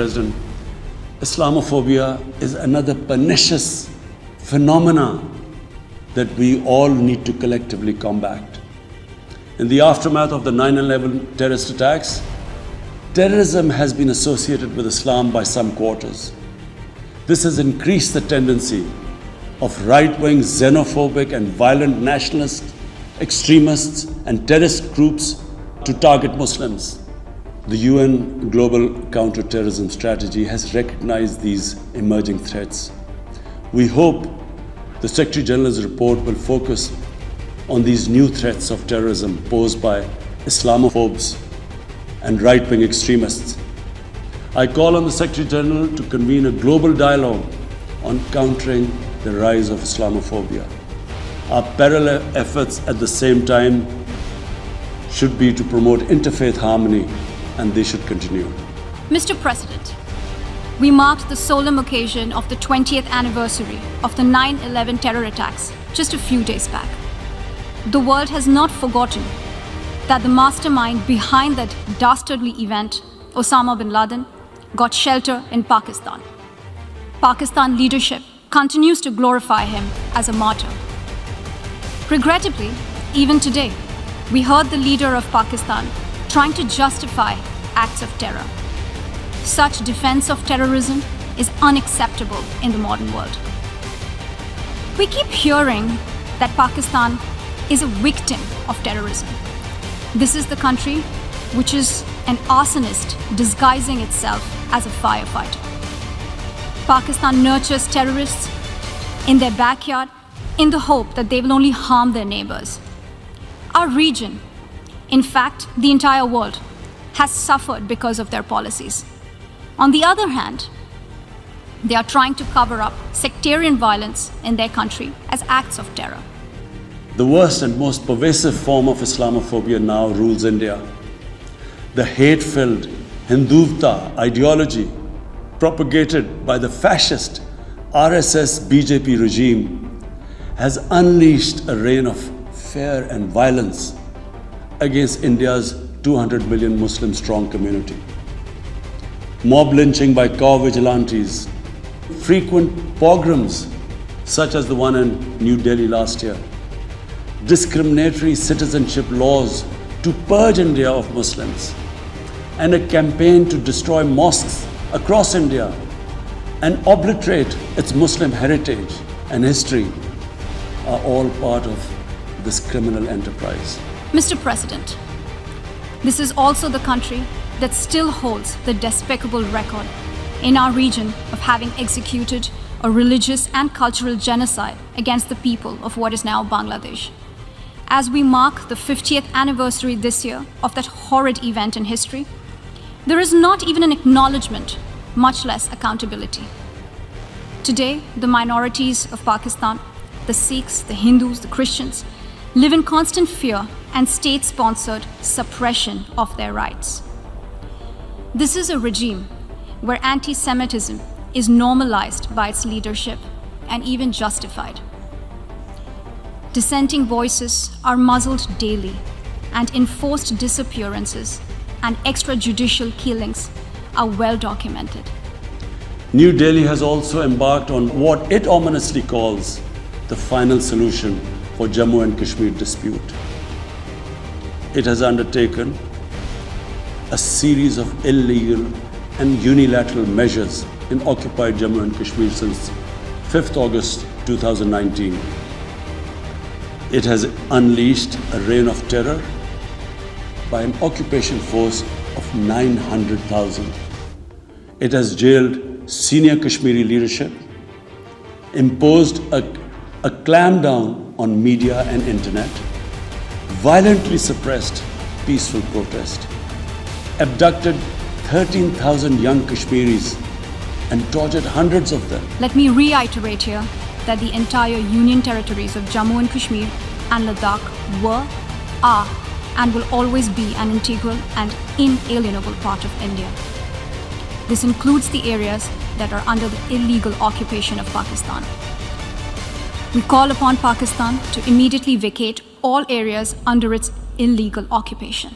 President, Islamophobia is another pernicious phenomena that we all need to collectively combat. In the aftermath of the 9/11 terrorist attacks, terrorism has been associated with Islam by some quarters. This has increased the tendency of right-wing, xenophobic and violent nationalists, extremists and terrorist groups to target Muslims. The UN Global Counter-Terrorism Strategy has recognized these emerging threats. We hope the Secretary General's report will focus on these new threats of terrorism posed by Islamophobes and right-wing extremists. I call on the Secretary General to convene a global dialogue on countering the rise of Islamophobia. Our parallel efforts at the same time should be to promote interfaith harmony, and they should continue. Mr. President, we marked the solemn occasion of the 20th anniversary of the 9/11 terror attacks just a few days back. The world has not forgotten that the mastermind behind that dastardly event, Osama bin Laden, got shelter in Pakistan. Pakistan leadership continues to glorify him as a martyr. Regrettably, even today, we heard the leader of Pakistan trying to justify acts of terror. Such defense of terrorism is unacceptable in the modern world. We keep hearing that Pakistan is a victim of terrorism. This is the country which is an arsonist disguising itself as a firefighter. Pakistan nurtures terrorists in their backyard in the hope that they will only harm their neighbors. Our region, in fact, the entire world, has suffered because of their policies. On the other hand, they are trying to cover up sectarian violence in their country as acts of terror. The worst and most pervasive form of Islamophobia now rules India. The hate-filled Hindutva ideology propagated by the fascist RSS-BJP regime has unleashed a reign of fear and violence against India's 200 million Muslim strong community. Mob lynching by cow vigilantes, frequent pogroms such as the one in New Delhi last year, discriminatory citizenship laws to purge India of Muslims, and a campaign to destroy mosques across India and obliterate its Muslim heritage and history are all part of this criminal enterprise. Mr. President, this is also the country that still holds the despicable record in our region of having executed a religious and cultural genocide against the people of what is now Bangladesh. As we mark the 50th anniversary this year of that horrid event in history, there is not even an acknowledgement, much less accountability. Today, the minorities of Pakistan, the Sikhs, the Hindus, the Christians, live in constant fear and state-sponsored suppression of their rights. This is a regime where anti-Semitism is normalized by its leadership and even justified. Dissenting voices are muzzled daily, and enforced disappearances and extrajudicial killings are well documented. New Delhi has also embarked on what it ominously calls the final solution for Jammu and Kashmir dispute. It has undertaken a series of illegal and unilateral measures in occupied Jammu and Kashmir since 5th August 2019. It has unleashed a reign of terror by an occupation force of 900,000. It has jailed senior Kashmiri leadership, imposed a clampdown on media and internet, violently suppressed peaceful protest, abducted 13,000 young Kashmiris and tortured hundreds of them. Let me reiterate here that the entire Union territories of Jammu and Kashmir and Ladakh were, are, and will always be an integral and inalienable part of India. This includes the areas that are under the illegal occupation of Pakistan. We call upon Pakistan to immediately vacate all areas under its illegal occupation.